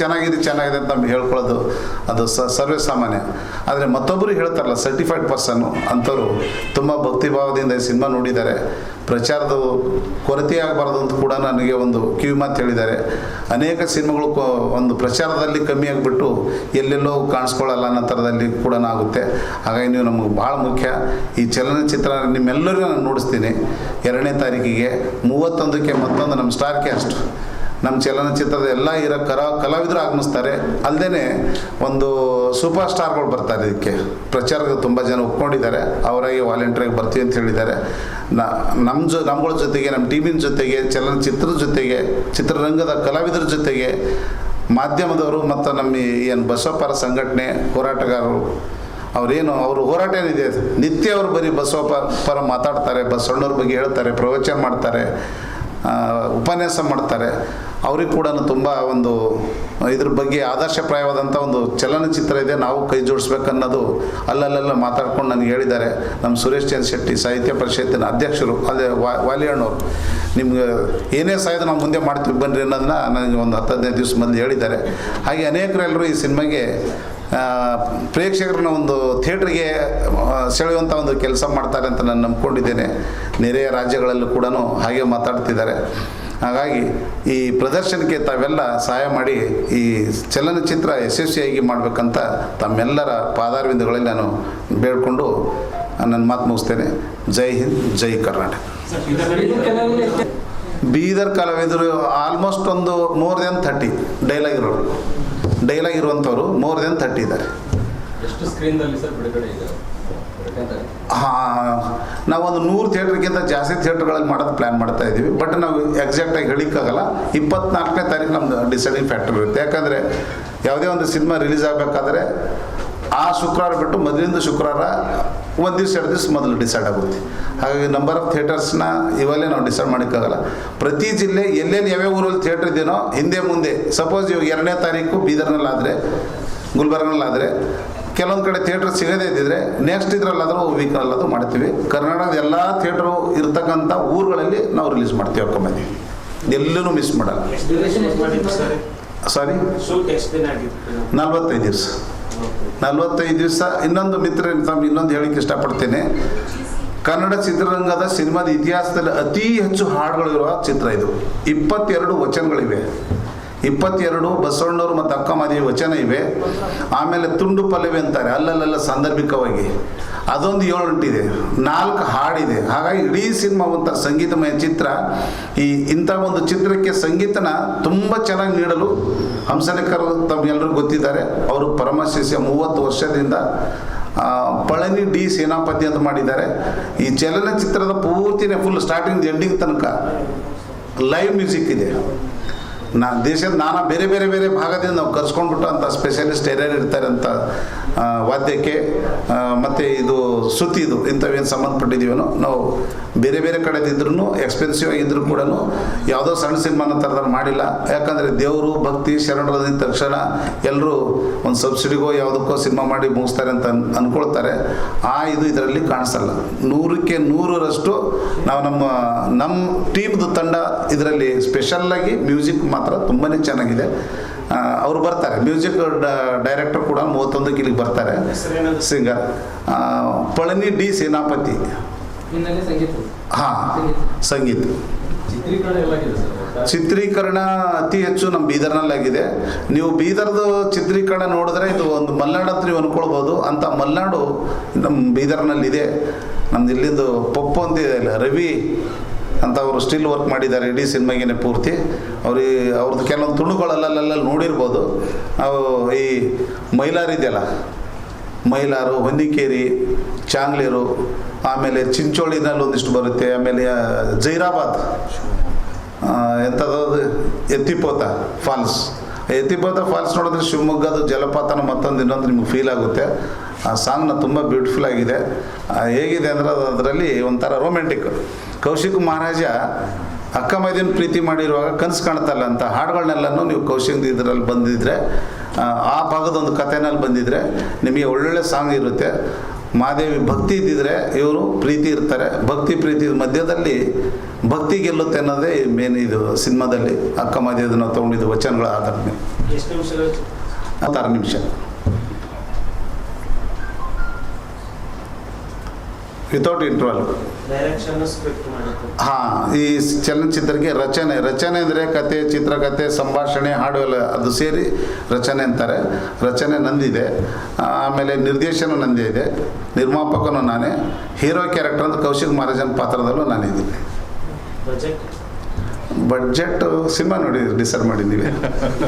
ಚೆನ್ನಾಗಿದೆ ಅಂತ ನಮ್ಗೆ ಹೇಳ್ಕೊಳ್ಳೋದು ಅದು ಸರ್ವೇ ಸಾಮಾನ್ಯ. ಆದರೆ ಮತ್ತೊಬ್ಬರು ಹೇಳ್ತಾರಲ್ಲ, ಸರ್ಟಿಫೈಡ್ ಪರ್ಸನ್ನು ಅಂಥವ್ರು ತುಂಬ ಭಕ್ತಿಭಾವದಿಂದ ಈ ಸಿನಿಮಾ ನೋಡಿದ್ದಾರೆ. ಪ್ರಚಾರದ ಕೊರತೆ ಆಗಬಾರ್ದು ಅಂತ ಕೂಡ ನನಗೆ ಒಂದು ಕಿವಿ ಮಾತು ಹೇಳಿದ್ದಾರೆ. ಅನೇಕ ಸಿನಿಮಾಗಳು ಒಂದು ಪ್ರಚಾರದಲ್ಲಿ ಕಮ್ಮಿ ಆಗಿಬಿಟ್ಟು ಎಲ್ಲೆಲ್ಲೋ ಕಾಣಿಸ್ಕೊಳ್ಳಲ್ಲ ಅನ್ನೋ ಥರದಲ್ಲಿ ಕೂಡ ಆಗುತ್ತೆ. ಹಾಗಾಗಿ ನೀವು ನಮಗೆ ಭಾಳ ಮುಖ್ಯ. ಈ ಚಲನಚಿತ್ರ ನಿಮ್ಮೆಲ್ಲರಿಗೂ ನಾನು ನೋಡಿಸ್ತೀನಿ. 2ನೇ ತಾರೀಕಿಗೆ 31ಕ್ಕೆ ಮತ್ತೊಂದು ನಮ್ಮ ಸ್ಟಾರ್ ಕ್ಯಾಸ್ಟ್, ನಮ್ಮ ಚಲನಚಿತ್ರದ ಎಲ್ಲ ಕಲಾವಿದರು ಆಗಮಿಸ್ತಾರೆ. ಅಲ್ಲದೆ ಒಂದು ಸೂಪರ್ ಸ್ಟಾರ್ಗಳು ಬರ್ತಾರೆ. ಇದಕ್ಕೆ ಪ್ರಚಾರಕ್ಕೆ ತುಂಬ ಜನ ಒಪ್ಕೊಂಡಿದ್ದಾರೆ. ಅವರಾಗಿ ವಾಲಂಟಿಯರಾಗಿ ಬರ್ತೀವಿ ಅಂತ ಹೇಳಿದ್ದಾರೆ. ನಮ್ಮಗಳ ಜೊತೆಗೆ, ನಮ್ಮ ಟೀಮಿನ ಜೊತೆಗೆ, ಚಲನಚಿತ್ರದ ಜೊತೆಗೆ, ಚಿತ್ರರಂಗದ ಕಲಾವಿದರ ಜೊತೆಗೆ, ಮಾಧ್ಯಮದವರು ಮತ್ತು ನಮ್ಮ ಏನು ಬಸವಪರ ಸಂಘಟನೆ ಹೋರಾಟಗಾರರು ಅವ್ರ ಹೋರಾಟ ಏನಿದೆ, ನಿತ್ಯ ಅವರು ಬರೀ ಬಸವಪರ ಮಾತಾಡ್ತಾರೆ, ಬಸವಣ್ಣವ್ರ ಬಗ್ಗೆ ಹೇಳ್ತಾರೆ, ಪ್ರವಚನ ಮಾಡ್ತಾರೆ, ಉಪನ್ಯಾಸ ಮಾಡ್ತಾರೆ. ಅವ್ರಿಗೆ ಕೂಡ ತುಂಬ ಒಂದು ಇದ್ರ ಬಗ್ಗೆ ಆದರ್ಶಪ್ರಾಯವಾದಂಥ ಒಂದು ಚಲನಚಿತ್ರ ಇದೆ, ನಾವು ಕೈ ಜೋಡಿಸ್ಬೇಕನ್ನೋದು ಅಲ್ಲಲ್ಲೆಲ್ಲ ಮಾತಾಡ್ಕೊಂಡು ನನಗೆ ಹೇಳಿದ್ದಾರೆ. ನಮ್ಮ ಸುರೇಶ್ ಚಂದ್ರ ಶೆಟ್ಟಿ ಸಾಹಿತ್ಯ ಪರಿಷತ್ತಿನ ಅಧ್ಯಕ್ಷರು, ಅದೇ ವಾಲಿಯಣ್ಣವ್ರು, ನಿಮ್ಗೆ ಏನೇ ಸಾಯೋದು ನಾವು ಮುಂದೆ ಮಾಡ್ತೀವಿ ಬನ್ನಿರಿ ಅನ್ನೋದನ್ನ ನನಗೆ ಒಂದು 10-15 ದಿವಸ ಮೊದಲು ಹೇಳಿದ್ದಾರೆ. ಹಾಗೆ ಅನೇಕರೆಲ್ಲರೂ ಈ ಸಿನಿಮಾಗೆ ಪ್ರೇಕ್ಷಕರನ್ನ ಒಂದು ಥಿಯೇಟ್ರಿಗೆ ಸೆಳೆಯುವಂಥ ಒಂದು ಕೆಲಸ ಮಾಡ್ತಾರೆ ಅಂತ ನಾನು ನಂಬ್ಕೊಂಡಿದ್ದೇನೆ. ನೆರೆಯ ರಾಜ್ಯಗಳಲ್ಲೂ ಕೂಡ ಹಾಗೆ ಮಾತಾಡ್ತಿದ್ದಾರೆ. ಹಾಗಾಗಿ ಈ ಪ್ರದರ್ಶನಕ್ಕೆ ತಾವೆಲ್ಲ ಸಹಾಯ ಮಾಡಿ ಈ ಚಲನಚಿತ್ರ ಯಶಸ್ವಿಯಾಗಿ ಮಾಡಬೇಕಂತ ತಮ್ಮೆಲ್ಲರ ಪಾದಾರವಿಂದಗಳಲ್ಲಿ ನಾನು ಬೇಡ್ಕೊಂಡು ನನ್ನ ಮಾತು ಮುಗಿಸ್ತೇನೆ. ಜೈ ಹಿಂದ್, ಜೈ ಕರ್ನಾಟಕ. ಬೀದರ್ ಕಲಾವಿದರು ಆಲ್ಮೋಸ್ಟ್ ಒಂದು ಮೋರ್ ದೆನ್ 30 ಡೈಲಾಗ್ ಇರುವಂಥವ್ರು ಮೋರ್ ದೆನ್ 30 ಇದ್ದಾರೆ. ಎಷ್ಟು ಸ್ಕ್ರೀನ್ದಲ್ಲಿ ಸರ್ ಬಿಡುಗಡೆ ಇದೆ? ನಾವೊಂದು 100 ಥಿಯೇಟ್ರ್ಗಿಂತ ಜಾಸ್ತಿ ಥಿಯೇಟ್ರ್ಗಳಲ್ಲಿ ಮಾಡೋದು ಪ್ಲ್ಯಾನ್ ಮಾಡ್ತಾ ಇದ್ದೀವಿ. ಬಟ್ ನಾವು ಎಕ್ಸಾಕ್ಟಾಗಿ ಹೇಳಿಕ್ಕಾಗಲ್ಲ. 24ನೇ ತಾರೀಕು ನಮ್ದು ಡಿಸೈಡಿಂಗ್ ಫ್ಯಾಕ್ಟರ್ ಇರುತ್ತೆ. ಯಾಕಂದರೆ ಯಾವುದೇ ಒಂದು ಸಿನಿಮಾ ರಿಲೀಸ್ ಆಗಬೇಕಾದ್ರೆ ಆ ಶುಕ್ರವಾರ ಬಿಟ್ಟು ಮೊದಲಿಂದ ಶುಕ್ರವಾರ 1 ದಿವಸ 2 ದಿವಸ ಮೊದಲು ಡಿಸೈಡ್ ಆಗುತ್ತೆ. ಹಾಗಾಗಿ ನಂಬರ್ ಆಫ್ ಥಿಯೇಟರ್ಸ್ನ ಇವಲ್ಲೇ ನಾವು ಡಿಸೈಡ್ ಮಾಡೋಕ್ಕಾಗಲ್ಲ. ಪ್ರತಿ ಜಿಲ್ಲೆ ಎಲ್ಲೆಲ್ಲಿ ಯಾವ್ಯಾವ ಊರಲ್ಲಿ ಥಿಯೇಟ್ರ್ ಇದೆಯೋ ಹಿಂದೆ ಮುಂದೆ, ಸಪೋಸ್ ಇವಾಗ 2ನೇ ತಾರೀಕು ಬೀದರ್ನಲ್ಲಾದರೆ, ಗುಲ್ಬರ್ಗನಲ್ಲಾದರೆ, ಕೆಲವೊಂದು ಕಡೆ ಥಿಯೇಟ್ರ್ ಸಿಗದೇ ಇದ್ದಿದ್ರೆ ನೆಕ್ಸ್ಟ್ ಇದರಲ್ಲಾದರೂ ವೀಕ್ನಲ್ಲಾದರೂ ಮಾಡ್ತೀವಿ. ಕರ್ನಾಟಕದ ಎಲ್ಲ ಥಿಯೇಟ್ರು ಇರ್ತಕ್ಕಂಥ ಊರುಗಳಲ್ಲಿ ನಾವು ರಿಲೀಸ್ ಮಾಡ್ತೀವಿ. ಹಾಕೊಂಬಂದು ಎಲ್ಲೂ ಮಿಸ್ ಮಾಡಲ್ಲ. ಸಾರಿ, 45 ದಿವಸ. 45 ದಿವಸ. ಇನ್ನೊಂದು ಮಿತ್ರ ಇನ್ನೊಂದು ಹೇಳಿಕ್ಕೆ ಇಷ್ಟಪಡ್ತೇನೆ. ಕನ್ನಡ ಚಿತ್ರರಂಗದ ಸಿನಿಮಾದ ಇತಿಹಾಸದಲ್ಲಿ ಅತಿ ಹೆಚ್ಚು ಹಾಡುಗಳಿರುವ ಚಿತ್ರ ಇದು. 22 ವಚನಗಳಿವೆ. 22 ಬಸವಣ್ಣವರು ಮತ್ತು ಅಕ್ಕ ಮಾದೇವಿ ವಚನ ಇವೆ. ಆಮೇಲೆ ತುಂಡು ಪಲ್ಲವಿ ಅಂತಾರೆ, ಅಲ್ಲಲ್ಲೆಲ್ಲ ಸಾಂದರ್ಭಿಕವಾಗಿ ಅದೊಂದು 7-8 ಇದೆ. 4 ಹಾಡಿದೆ. ಹಾಗಾಗಿ ಇಡೀ ಸಿನಿಮಾ ಒಂಥರ ಸಂಗೀತಮಯ ಚಿತ್ರ. ಇಂಥ ಒಂದು ಚಿತ್ರಕ್ಕೆ ಸಂಗೀತನ ತುಂಬ ಚೆನ್ನಾಗಿ ನೀಡಲು ಹಂಸಲೇಖರು ತಮಗೆಲ್ಲರಿಗೂ ಗೊತ್ತಿದ್ದಾರೆ. ಅವರು ಪರಮಶಿಷ್ಯ 30 ವರ್ಷದಿಂದ ಪಳನಿ ಡಿ ಸೇನಾಪತಿ ಅಂತ ಮಾಡಿದ್ದಾರೆ. ಈ ಚಲನಚಿತ್ರದ ಪೂರ್ತಿನೇ ಫುಲ್ ಸ್ಟಾರ್ಟಿಂಗ್ ಎಂಡಿಂಗ್ ತನಕ ಲೈವ್ ಮ್ಯೂಸಿಕ್ ಇದೆ. ದೇಶದ ನಾನಾ ಬೇರೆ ಬೇರೆ ಬೇರೆ ಭಾಗದಿಂದ ನಾವು ಕರ್ಸ್ಕೊಂಡ್ಬಿಟ್ಟು ಅಂತ ಸ್ಪೆಷಲಿಸ್ಟ್ ಯಾರ್ಯಾರು ಇರ್ತಾರೆ ಅಂತ ವಾದ್ಯಕ್ಕೆ ಮತ್ತು ಇದು ಸುತ್ತಿದು ಇಂಥವೇನು ಸಂಬಂಧಪಟ್ಟಿದ್ದೀವೋ ನಾವು ಬೇರೆ ಬೇರೆ ಕಡೆದಿದ್ರೂ ಎಕ್ಸ್ಪೆನ್ಸಿವ್ ಆಗಿದ್ದರೂ ಕೂಡ ಯಾವುದೋ ಸಣ್ಣ ಸಿನಿಮಾನ ಥರದಲ್ಲಿ ಮಾಡಿಲ್ಲ. ಯಾಕಂದರೆ ದೇವರು ಭಕ್ತಿ ಶರಣರದ ತಕ್ಷಣ ಎಲ್ಲರೂ ಒಂದು ಸಬ್ಸಿಡಿಗೋ ಯಾವುದಕ್ಕೋ ಸಿನಿಮಾ ಮಾಡಿ ಮುಗಿಸ್ತಾರೆ ಅಂತ ಅಂದ್ಕೊಳ್ತಾರೆ. ಇದು ಇದರಲ್ಲಿ ಕಾಣಿಸಲ್ಲ. 100ಕ್ಕೆ 100ರಷ್ಟು ನಾವು ನಮ್ಮ ಟೀಮ್ದು ತಂಡ ಇದರಲ್ಲಿ ಸ್ಪೆಷಲ್ಲಾಗಿ ಮ್ಯೂಸಿಕ್ ಮಾತ್ರ ತುಂಬಾ ಚೆನ್ನಾಗಿದೆ. ಅವರು ಬರ್ತಾರೆ, ಮ್ಯೂಸಿಕ್ ಡೈರೆಕ್ಟರ್ ಕೂಡ 31ಕ್ಕೆ ಇಲ್ಲಿಗೆ ಬರ್ತಾರೆ. Singer Palani D Senapathi. ಹಾಂ, ಸಂಗೀತ ಚಿತ್ರೀಕರಣ ಅತಿ ಹೆಚ್ಚು ನಮ್ಮ ಬೀದರ್ನಲ್ಲಾಗಿದೆ. ನೀವು ಬೀದರ್ದು ಚಿತ್ರೀಕರಣ ನೋಡಿದ್ರೆ ಇದು ಒಂದು ಮಲೆನಾಡು ಅಂತ ನೀವು ಅಂದ್ಕೊಳ್ಬೋದು. ಅಂಥ ಮಲೆನಾಡು ನಮ್ಮ ಬೀದರ್ನಲ್ಲಿದೆ. ನಮ್ದು ಇಲ್ಲಿಂದು ಪಪ್ಪು ಅಂತ ಇದೆ ಇಲ್ಲ, ರವಿ ಅಂತ ಅವರು ಸ್ಟಿಲ್ ವರ್ಕ್ ಮಾಡಿದ್ದಾರೆ ಇಡೀ ಸಿನಿಮಾಗೇನೆ ಪೂರ್ತಿ. ಅವ್ರದ್ದು ಕೆಲವೊಂದು ತುಣುಗಳಲ್ಲೆಲ್ಲ ನೋಡಿರ್ಬೋದು. ಅವು ಈ ಮೈಲಾರ ಇದೆಯಲ್ಲ, ಮೈಲಾರು, ಹೊನ್ನಿಕೇರಿ, ಚಾಂಗ್ಲೇರು, ಆಮೇಲೆ ಚಿಂಚೋಳಿನಲ್ಲಿ ಒಂದಿಷ್ಟು ಬರುತ್ತೆ. ಆಮೇಲೆ ಜೈರಾಬಾದ್, ಎಂಥದ್ದು ಎತ್ತಿಪೋತ ಫಾಲ್ಸ್. ಎತ್ತಿಪೋತ ಫಾಲ್ಸ್ ನೋಡಿದ್ರೆ ಶಿವಮೊಗ್ಗದ ಜಲಪಾತನ ಮತ್ತೊಂದು ಇನ್ನೊಂದು ನಿಮ್ಗೆ ಫೀಲ್ ಆಗುತ್ತೆ. ಆ ಸಾಂಗ್ನ ತುಂಬ ಬ್ಯೂಟಿಫುಲ್ ಆಗಿದೆ. ಹೇಗಿದೆ ಅಂದರೆ ಅದರಲ್ಲಿ ಒಂಥರ ರೊಮ್ಯಾಂಟಿಕ್. ಕೌಶಿಕ್ ಮಹಾರಾಜ ಅಕ್ಕ ಮೈದಿನ ಪ್ರೀತಿ ಮಾಡಿರುವಾಗ ಕನಸು ಕಾಣ್ತಲ್ಲ ಅಂತ ಹಾಡುಗಳನ್ನೆಲ್ಲನೂ ನೀವು ಕೌಶಿಕ್ ಇದರಲ್ಲಿ ಬಂದಿದ್ದರೆ, ಆ ಭಾಗದೊಂದು ಕಥೆನಲ್ಲಿ ಬಂದಿದ್ದರೆ ನಿಮಗೆ ಒಳ್ಳೊಳ್ಳೆ ಸಾಂಗ್ ಇರುತ್ತೆ. ಮಾದೇವಿ ಭಕ್ತಿ ಇದ್ದಿದ್ರೆ ಇವರು ಪ್ರೀತಿ ಇರ್ತಾರೆ. ಭಕ್ತಿ ಪ್ರೀತಿ ಮಧ್ಯದಲ್ಲಿ ಭಕ್ತಿ ಗೆಲ್ಲುತ್ತೆ ಅನ್ನೋದೇ ಮೇನ್ ಇದು ಸಿನಿಮಾದಲ್ಲಿ. ಅಕ್ಕ ಮಾದೇವಿ ನಾವು ತೊಗೊಂಡಿದ್ದು ವಚನಗಳ ಆಧಾರದ ಮೇಲೆ. 6 ನಿಮಿಷ ವಿತೌಟ್ ಇಂಟರ್ವಲ್. ಹಾಂ, ಈ ಚಲನಚಿತ್ರಕ್ಕೆ ರಚನೆ ಅಂದರೆ ಕತೆ, ಚಿತ್ರಕಥೆ, ಸಂಭಾಷಣೆ, ಹಾಡು ಎಲ್ಲ ಅದು ಸೇರಿ ರಚನೆ ಅಂತಾರೆ. ರಚನೆ ನಂದಿದೆ. ಆಮೇಲೆ ನಿರ್ದೇಶನ ನಂದೇ ಇದೆ. ನಿರ್ಮಾಪಕನು ನಾನೇ. ಹೀರೋ ಕ್ಯಾರೆಕ್ಟರ್ ಅಂತ ಕೌಶಿಕ್ ಮಹಾರಾಜನ್ ಪಾತ್ರದಲ್ಲೂ ನಾನಿದ್ದೀನಿ. ಬಡ್ಜೆಟ್ ಸಿನಿಮಾ ನೋಡಿ ಡಿಸೈಡ್ ಮಾಡಿದ್ದೀವಿ.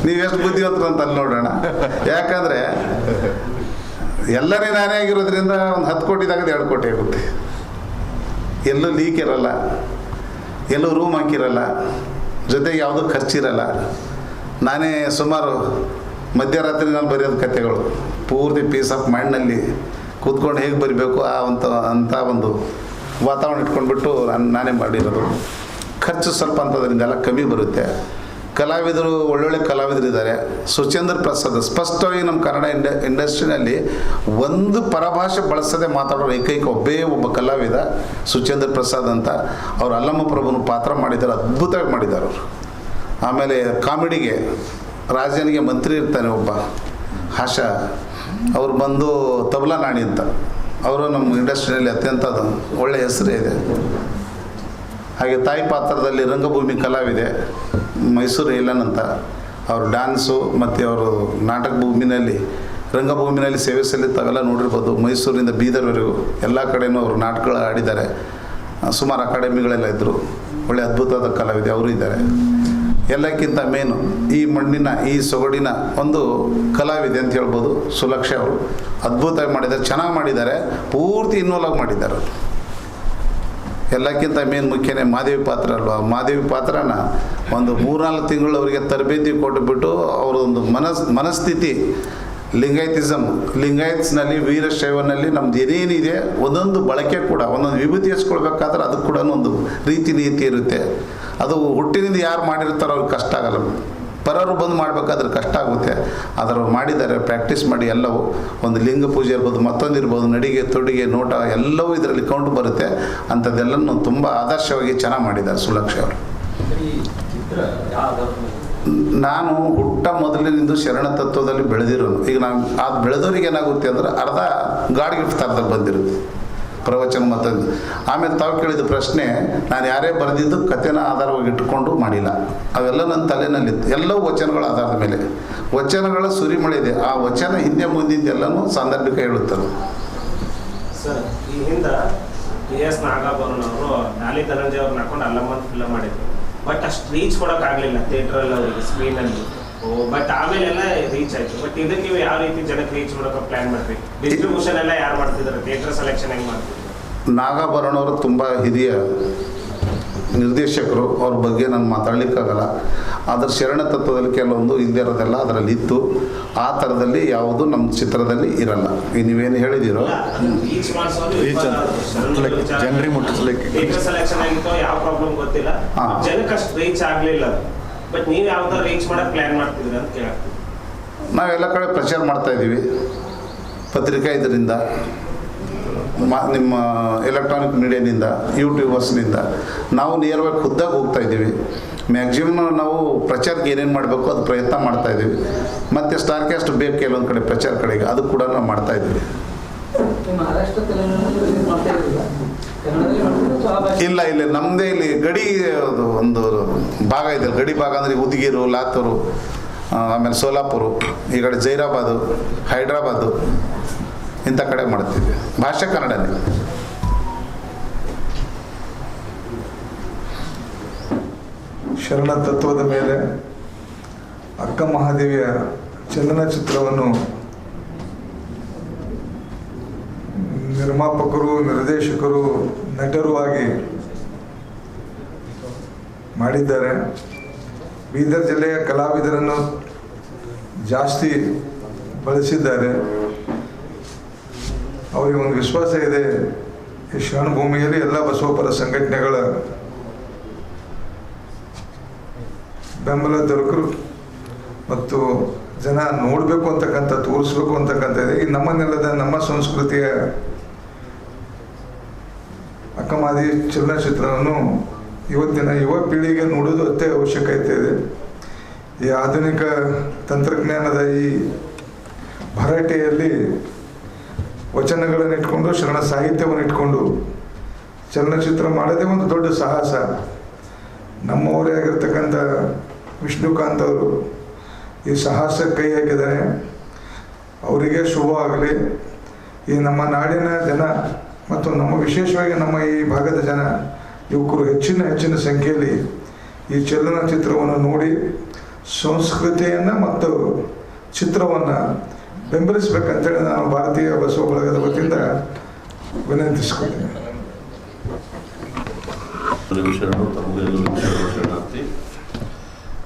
ನೀವು ಎಷ್ಟು ಬುದ್ಧಿವಂತರು ಅಂತ ಅಲ್ಲಿ ನೋಡೋಣ. ಯಾಕಂದರೆ ಎಲ್ಲನೇ ನಾನೇ ಆಗಿರೋದ್ರಿಂದ ಒಂದು 10 ಕೋಟಿದಾಗ 2 ಕೋಟಿ ಆಗುತ್ತೆ. ಎಲ್ಲೂ ಲೀಕ್ ಇರಲ್ಲ, ಎಲ್ಲೂ ರೂಮ್ ಹಾಕಿರಲ್ಲ, ಜೊತೆಗೆ ಯಾವುದೂ ಖರ್ಚಿರಲ್ಲ. ನಾನೇ ಸುಮಾರು ಮಧ್ಯರಾತ್ರಿನಲ್ಲಿ ಬರೆಯೋದು ಕಥೆಗಳು ಪೂರ್ತಿ ಪೀಸ್ ಆಫ್ ಮೈಂಡ್ನಲ್ಲಿ ಕೂತ್ಕೊಂಡು ಹೇಗೆ ಬರಿಬೇಕು ಅಂಥ ಒಂದು ವಾತಾವರಣ ಇಟ್ಕೊಂಡ್ಬಿಟ್ಟು ನಾನೇ ಮಾಡಿರೋದು. ಖರ್ಚು ಸ್ವಲ್ಪ ಅಂಥದ್ರಿಂದೆಲ್ಲ ಕಮ್ಮಿ ಬರುತ್ತೆ. ಕಲಾವಿದರು ಒಳ್ಳೊಳ್ಳೆ ಕಲಾವಿದರು ಇದ್ದಾರೆ. ಸುಚೇಂದ್ರ ಪ್ರಸಾದ್ ಸ್ಪಷ್ಟವಾಗಿ ನಮ್ಮ ಕನ್ನಡ ಇಂಡಸ್ಟ್ರಿನಲ್ಲಿ ಒಂದು ಪರಭಾಷೆ ಬಳಸದೆ ಮಾತಾಡೋರು ಏಕೈಕ ಒಬ್ಬ ಕಲಾವಿದ ಸುಚೇಂದ್ರ ಪ್ರಸಾದ್ ಅಂತ. ಅವರು ಅಲ್ಲಮ್ಮ ಪ್ರಭುನ ಪಾತ್ರ ಮಾಡಿದ್ದಾರೆ, ಅದ್ಭುತವಾಗಿ ಮಾಡಿದ್ದಾರೆ ಅವರು. ಆಮೇಲೆ ಕಾಮಿಡಿಗೆ ರಾಜನಿಗೆ ಮಂತ್ರಿ ಇರ್ತಾನೆ ಒಬ್ಬ ಆಶಾ, ಅವ್ರು ಬಂದು ತಬಲಾ ನಾಣಿ ಅಂತ. ಅವರು ನಮ್ಮ ಇಂಡಸ್ಟ್ರಿಯಲ್ಲಿ ಅತ್ಯಂತ ಒಳ್ಳೆಯ ಹೆಸರೇ ಇದೆ. ಹಾಗೆ ತಾಯಿ ಪಾತ್ರದಲ್ಲಿ ರಂಗಭೂಮಿ ಕಲಾವಿದೆ ಮೈಸೂರು ಏಲನ್ ಅಂತ. ಅವರು ಡ್ಯಾನ್ಸು ಮತ್ತು ಅವರು ನಾಟಕ ಭೂಮಿನಲ್ಲಿ ರಂಗಭೂಮಿನಲ್ಲಿ ಸೇವೆ ಸಲ್ಲಿತಾವೆಲ್ಲ ನೋಡಿರ್ಬೋದು. ಮೈಸೂರಿಂದ ಬೀದರ್ವರೆಗೂ ಎಲ್ಲ ಕಡೆಯೂ ಅವರು ನಾಟಕಗಳು ಆಡಿದ್ದಾರೆ. ಸುಮಾರು ಅಕಾಡೆಮಿಗಳೆಲ್ಲ ಇದ್ದರು. ಒಳ್ಳೆ ಅದ್ಭುತವಾದ ಕಲಾವಿದೆ ಅವರು ಇದ್ದಾರೆ. ಎಲ್ಲಕ್ಕಿಂತ ಮೇನು ಈ ಮಣ್ಣಿನ ಈ ಸೊಗಡಿನ ಒಂದು ಕಲಾವಿದೆ ಅಂತ ಹೇಳ್ಬೋದು ಸುಲಕ್ಷ. ಅವರು ಅದ್ಭುತವಾಗಿ ಮಾಡಿದ್ದಾರೆ, ಚೆನ್ನಾಗಿ ಮಾಡಿದ್ದಾರೆ, ಪೂರ್ತಿ ಇನ್ವಾಲ್ವ್ ಆಗಿ ಮಾಡಿದ್ದಾರೆ. ಎಲ್ಲಕ್ಕಿಂತ ಮೇನ್ ಮುಖ್ಯನೇ ಮಾದೇವಿ ಪಾತ್ರ ಅಲ್ವಾ. ಮಾದೇವಿ ಪಾತ್ರನ ಒಂದು 3-4 ತಿಂಗಳು ಅವರಿಗೆ ತರಬೇತಿ ಕೊಟ್ಟುಬಿಟ್ಟು ಅವರೊಂದು ಮನಸ್ಥಿತಿ ಲಿಂಗಾಯತ್ಸ್ನಲ್ಲಿ ವೀರಶೈವನಲ್ಲಿ ನಮ್ದು ಏನೇನಿದೆ ಒಂದೊಂದು ಬಳಕೆ ಕೂಡ ಒಂದೊಂದು ವಿಭೂತಿ ಹಚ್ಕೊಳ್ಬೇಕಾದ್ರೆ ಅದಕ್ಕೆ ಕೂಡ ಒಂದು ರೀತಿ ನೀತಿ ಇರುತ್ತೆ. ಅದು ಹುಟ್ಟಿನಿಂದ ಯಾರು ಮಾಡಿರ್ತಾರೋ ಅವ್ರಿಗೆ ಕಷ್ಟ ಆಗಲ್ಲ. ಪರರು ಬಂದು ಮಾಡಬೇಕಾದ್ರೆ ಕಷ್ಟ ಆಗುತ್ತೆ. ಆದರೆ ಅವ್ರು ಮಾಡಿದ್ದಾರೆ, ಪ್ರಾಕ್ಟೀಸ್ ಮಾಡಿ ಎಲ್ಲವೂ. ಒಂದು ಲಿಂಗ ಪೂಜೆ ಇರ್ಬೋದು, ಮತ್ತೊಂದು ಇರ್ಬೋದು, ನಡಿಗೆ ತೊಡಿಗೆ ನೋಟ ಎಲ್ಲವೂ ಇದರಲ್ಲಿ ಕೌಂಟು ಬರುತ್ತೆ. ಅಂಥದ್ದೆಲ್ಲನೂ ತುಂಬ ಆದರ್ಶವಾಗಿ ಚೆನ್ನಾಗಿ ಮಾಡಿದ್ದಾರೆ ಸುಲಕ್ಷ ಅವರು. ನಾನು ಹುಟ್ಟ ಮೊದಲಿನಿಂದ ಶರಣ ತತ್ವದಲ್ಲಿ ಬೆಳೆದಿರೋನು. ಈಗ ನಾನು ಅದು ಬೆಳೆದವ್ರಿಗೆ ಏನಾಗುತ್ತೆ ಅಂದ್ರೆ ಅರ್ಧ ಗಾಡ್ ಗಿಫ್ಟ್ ಥರದಲ್ಲಿ ಬಂದಿರುತ್ತೆ ಪ್ರವಚನ ಮತ್ತೊಂದು. ಆಮೇಲೆ ತಾವು ಕೇಳಿದ ಪ್ರಶ್ನೆ, ನಾನು ಯಾರೇ ಬರೆದಿದ್ದು ಕಥೆನ ಆಧಾರವಾಗಿ ಇಟ್ಕೊಂಡು ಮಾಡಿಲ್ಲ. ಅವೆಲ್ಲ ನನ್ನ ತಲೆನಲ್ಲಿತ್ತು. ಎಲ್ಲವೂ ವಚನಗಳ ಆಧಾರದ ಮೇಲೆ. ವಚನಗಳ ಸುರಿಮಳೆ ಇದೆ. ಆ ವಚನ ಹಿಂದೆ ಮುಂದಿಂದೆಲ್ಲನೂ ಸಾಂದರ್ಭಿಕ ಹೇಳುತ್ತದೆ. ಸರ್, ಈ ಹಿಂದೆ PS ನಾಗಾಭರಣ ಅವರು ಡಾಲಿ ಧನಂಜಯ ಅವ್ರನ್ನ ಹಾಕೊಂಡು ಅಲ್ಲಮ್ಮ ಫಿಲಮ್ ಮಾಡಿದ್ರು. ಬಟ್ ಅಷ್ಟು ರೀಚ್ ಕೊಡೋಕ್ಕಾಗಲಿಲ್ಲ ಥಿಯೇಟ್ರಲ್ಲಿ, ಅವರಿಗೆ ಸ್ಕ್ರೀನಲ್ಲಿ. ಬಟ್ ಆಮೇಲೆ ಎಲ್ಲ ರೀಚ್ ಆಯ್ತು. ಬಟ್ ಇದಕ್ಕೆ ನೀವು ಯಾವ ರೀತಿ ಜನಕ್ಕೆ ರೀಚ್ ಮಾಡೋಕೆ ಪ್ಲಾನ್ ಮಾಡ್ತೀವಿ? ಡಿಸ್ಟ್ರಿಬ್ಯೂಷನ್ ಎಲ್ಲ ಯಾರು ಮಾಡ್ತಿದ್ದಾರೆ? ಥಿಯೇಟರ್ ಸೆಲೆಕ್ಷನ್ ಹೆಂಗೆ ಮಾಡ್ತಿದ್ರು? ನಾಗಾಭರಣ ಅವರು ತುಂಬ ಹಿರಿಯ ನಿರ್ದೇಶಕರು, ಅವ್ರ ಬಗ್ಗೆ ನಾನು ಮಾತಾಡಲಿಕ್ಕಾಗಲ್ಲ. ಆದರೆ ಶರಣ ತತ್ವದಲ್ಲಿ ಕೆಲವೊಂದು ಇಲ್ದಿರೋದೆಲ್ಲ ಅದರಲ್ಲಿ ಇತ್ತು. ಆ ಥರದಲ್ಲಿ ಯಾವುದು ನಮ್ಮ ಚಿತ್ರದಲ್ಲಿ ಇರಲ್ಲ. ಈಗ ನೀವೇನು ಹೇಳಿದ್ದೀರೋ ರೀಚ್ ಮಾಡಿಸೋದು ಜನರಿಗೆ ಮುಟ್ಟಿಸ್ಲಿಕ್ಕೆ ಥಿಯೇಟರ್ ಸೆಲೆಕ್ಷನ್ ಆಗಿತ್ತು, ಯಾವ ಪ್ರಾಬ್ಲಮ್ ಗೊತ್ತಿಲ್ಲ, ಜನಕ್ಕೆ ಅಷ್ಟು ರೀಚ್ ಆಗಲಿಲ್ಲ. ಬಟ್ ನೀವು ಯಾವ್ದಾರು ರೀಚ್ ಮಾಡಕ್ಕೆ ಪ್ಲಾನ್ ಮಾಡ್ತಿದ್ರಿ ಅಂತ ಕೇಳ್ತೀವಿ. ನಾವೆಲ್ಲ ಕಡೆ ಪ್ರಚಾರ ಮಾಡ್ತಾಯಿದ್ದೀವಿ, ಪತ್ರಿಕಾ ಇದರಿಂದ, ನಿಮ್ಮ ಎಲೆಕ್ಟ್ರಾನಿಕ್ ಮೀಡಿಯಾನಿಂದ, ಯೂಟ್ಯೂಬರ್ಸ್ನಿಂದ ನಾವು ನೇರವಾಗಿ ಖುದ್ದಾಗಿ ಹೋಗ್ತಾ ಇದ್ದೀವಿ. ಮ್ಯಾಕ್ಸಿಮಮ್ ನಾವು ಪ್ರಚಾರಕ್ಕೆ ಏನೇನು ಮಾಡಬೇಕು ಅದು ಪ್ರಯತ್ನ ಮಾಡ್ತಾಯಿದ್ದೀವಿ. ಮತ್ತು ಸ್ಟಾರ್ ಕ್ಯಾಸ್ಟ್ ಬೇಕು ಕೆಲವೊಂದು ಕಡೆ ಪ್ರಚಾರ ಕಡೆಗೆ, ಅದು ಕೂಡ ನಾವು ಮಾಡ್ತಾಯಿದ್ದೀವಿ. ಇಲ್ಲ ನಮ್ಮದೇ ಇಲ್ಲಿ ಗಡಿ ಒಂದು ಭಾಗ ಇದೆ. ಗಡಿ ಭಾಗ ಅಂದರೆ ಉದಗೀರು, ಲಾತೂರು, ಆಮೇಲೆ ಸೋಲಾಪುರ, ಈ ಕಡೆ ಜೈರಾಬಾದು, ಹೈದ್ರಾಬಾದು, ಇಂಥ ಕಡೆ ಮಾಡ್ತೀವಿ. ಭಾಷೆ ಕನ್ನಡನೇ. ಶರಣ ತತ್ವದ ಮೇಲೆ ಅಕ್ಕ ಮಹಾದೇವಿಯ ಚಲನಚಿತ್ರವನ್ನು ನಿರ್ಮಾಪಕರು, ನಿರ್ದೇಶಕರು, ನಟರು ಆಗಿ ಮಾಡಿದ್ದಾರೆ. ಬೀದರ್ ಜಿಲ್ಲೆಯ ಕಲಾವಿದರನ್ನು ಜಾಸ್ತಿ ಬಳಸಿದ್ದಾರೆ. ಅವರಿಗೆ ಒಂದು ವಿಶ್ವಾಸ ಇದೆ, ಈ ಶರಣ ಭೂಮಿಯಲ್ಲಿ ಎಲ್ಲ ಬಸವಪರ ಸಂಘಟನೆಗಳ ಬೆಂಬಲ ದೊರಕರು ಮತ್ತು ಜನ ನೋಡಬೇಕು ಅಂತಕ್ಕಂಥ, ತೋರಿಸ್ಬೇಕು ಅಂತಕ್ಕಂಥ ಇದೆ. ಈ ನಮ್ಮ ನೆಲದ, ನಮ್ಮ ಸಂಸ್ಕೃತಿಯ ಅಕ್ಕಮಾದಿ ಚಲನಚಿತ್ರವನ್ನು ಇವತ್ತಿನ ಯುವ ಪೀಳಿಗೆ ನೋಡೋದು ಅತ್ಯ ಅವಶ್ಯಕತೆ ಇದೆ. ಈ ಆಧುನಿಕ ತಂತ್ರಜ್ಞಾನದ ಈ ಭರಾಟೆಯಲ್ಲಿ ವಚನಗಳನ್ನು ಇಟ್ಕೊಂಡು, ಶರಣ ಸಾಹಿತ್ಯವನ್ನು ಇಟ್ಕೊಂಡು ಚಲನಚಿತ್ರ ಮಾಡೋದೇ ಒಂದು ದೊಡ್ಡ ಸಾಹಸ. ನಮ್ಮವರೇ ಆಗಿರ್ತಕ್ಕಂಥ ವಿಷ್ಣುಕಾಂತ್ ಅವರು ಈ ಸಾಹಸ ಕೈ ಹಾಕಿದ್ದಾರೆ. ಅವರಿಗೆ ಶುಭವಾಗಲಿ. ಈ ನಮ್ಮ ನಾಡಿನ ಜನ ಮತ್ತು ನಮ್ಮ ವಿಶೇಷವಾಗಿ ನಮ್ಮ ಈ ಭಾಗದ ಜನ, ಯುವಕರು ಹೆಚ್ಚಿನ ಸಂಖ್ಯೆಯಲ್ಲಿ ಈ ಚಲನಚಿತ್ರವನ್ನು ನೋಡಿ ಸಂಸ್ಕೃತಿಯನ್ನು ಮತ್ತು ಚಿತ್ರವನ್ನು ಬೆಂಬಲಿಸಬೇಕಂತೇಳಿ ನಾನು ಭಾರತೀಯ ಬಸವ ಬಳಗದ ವತಿಯಿಂದ ವಿನಂತಿಸ್ಕೊಳ್ತೇನೆ.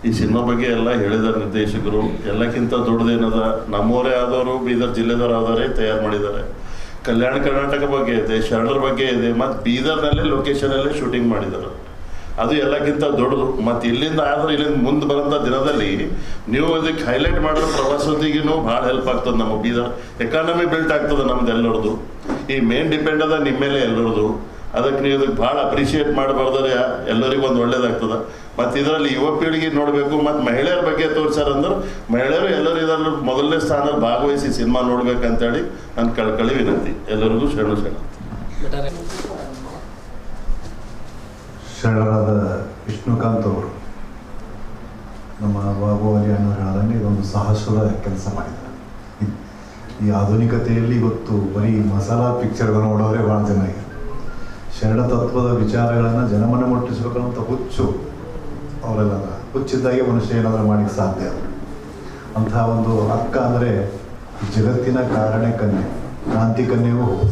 ಈ ಸಿನಿಮಾ ಬಗ್ಗೆ ಎಲ್ಲ ಹೇಳಿದ ನಿರ್ದೇಶಕರು, ಎಲ್ಲಕ್ಕಿಂತ ದೊಡ್ಡದೇನದ, ನಮ್ಮವರೇ ಆದವರು, ಬೀದರ್ ಜಿಲ್ಲೆದವರು ಆದವರೇ ತಯಾರು ಮಾಡಿದ್ದಾರೆ. ಕಲ್ಯಾಣ ಕರ್ನಾಟಕ ಬಗ್ಗೆ ಇದೆ, ಶರಣರ ಬಗ್ಗೆ ಇದೆ, ಮತ್ತು ಬೀದರ್ನಲ್ಲೇ ಲೊಕೇಶನಲ್ಲೇ ಶೂಟಿಂಗ್ ಮಾಡಿದ್ದಾರೆ. ಅದು ಎಲ್ಲಕ್ಕಿಂತ ದೊಡ್ಡದು. ಮತ್ತು ಇಲ್ಲಿಂದ ಆದ್ರೆ ಇಲ್ಲಿಂದ ಮುಂದೆ ಬರೋಂಥ ದಿನದಲ್ಲಿ ನೀವು ಅದಕ್ಕೆ ಹೈಲೈಟ್ ಮಾಡಿರೋ ಪ್ರವಾಸೋದ್ಯಗಿನೂ ಭಾಳ ಹೆಲ್ಪ್ ಆಗ್ತದೆ. ನಮ್ಮ ಬೀದರ್ ಎಕಾನಮಿ ಬಿಲ್ಟ್ ಆಗ್ತದೆ ನಮ್ದು ಎಲ್ಲರದು. ಈ ಮೇನ್ ಡಿಪೆಂಡ್ ಅದ ನಿಮ್ಮ ಮೇಲೆ ಎಲ್ಲರದು. ಅದಕ್ಕೆ ನೀವು ಇದಕ್ಕೆ ಭಾಳ ಅಪ್ರಿಷಿಯೇಟ್ ಮಾಡಬಾರ್ದ್ರೆ ಎಲ್ಲರಿಗೂ ಒಂದು ಒಳ್ಳೇದಾಗ್ತದೆ. ಮತ್ತು ಇದರಲ್ಲಿ ಯುವ ಪೀಳಿಗೆ ನೋಡಬೇಕು. ಮತ್ತು ಮಹಿಳೆಯರ ಬಗ್ಗೆ ತೋರಿಸಾರಂದ್ರೆ ಮಹಿಳೆಯರು ಎಲ್ಲರೂ ಇದರಲ್ಲಿ ಮೊದಲನೇ ಸ್ಥಾನದಲ್ಲಿ ಭಾಗವಹಿಸಿ ಸಿನಿಮಾ ನೋಡ್ಬೇಕಂತೇಳಿ ನನ್ನ ಕಳಕಳಿ ವಿನಂತಿ. ಎಲ್ಲರಿಗೂ ಶರಣ. ಶರಣರಾದ ವಿಷ್ಣುಕಾಂತ್ ಅವರು ನಮ್ಮ ಬಾಬುವಲಿ ಅನ್ನೋ ಹೇಳದಂಗೆ ಇದೊಂದು ಸಾಹಸದ ಕೆಲಸ ಮಾಡಿದ್ದಾರೆ. ಈ ಆಧುನಿಕತೆಯಲ್ಲಿ ಇವತ್ತು ಬರೀ ಮಸಾಲಾ ಪಿಕ್ಚರ್ಗಳು ನೋಡೋರೇ ಭಾಳ ಜನ ಈಗ ಶರಣ ತತ್ವದ ವಿಚಾರಗಳನ್ನು ಜನಮನ ಮುಟ್ಟಿಸ್ಬೇಕನ್ನೋಂಥ ಹುಚ್ಚು ಅವರೆಲ್ಲ ಹುಚ್ಚಿದ್ದಾಗೆ ಮನುಷ್ಯ ಏನಾದರೂ ಮಾಡಲಿಕ್ಕೆ ಸಾಧ್ಯ. ಅಂಥ ಒಂದು ಅಕ್ಕ ಅಂದರೆ ಜಗತ್ತಿನ ಕಾರಣ ಕನ್ಯೆ, ಕ್ರಾಂತಿ ಕನ್ಯೆಯೂ ಹೌದು.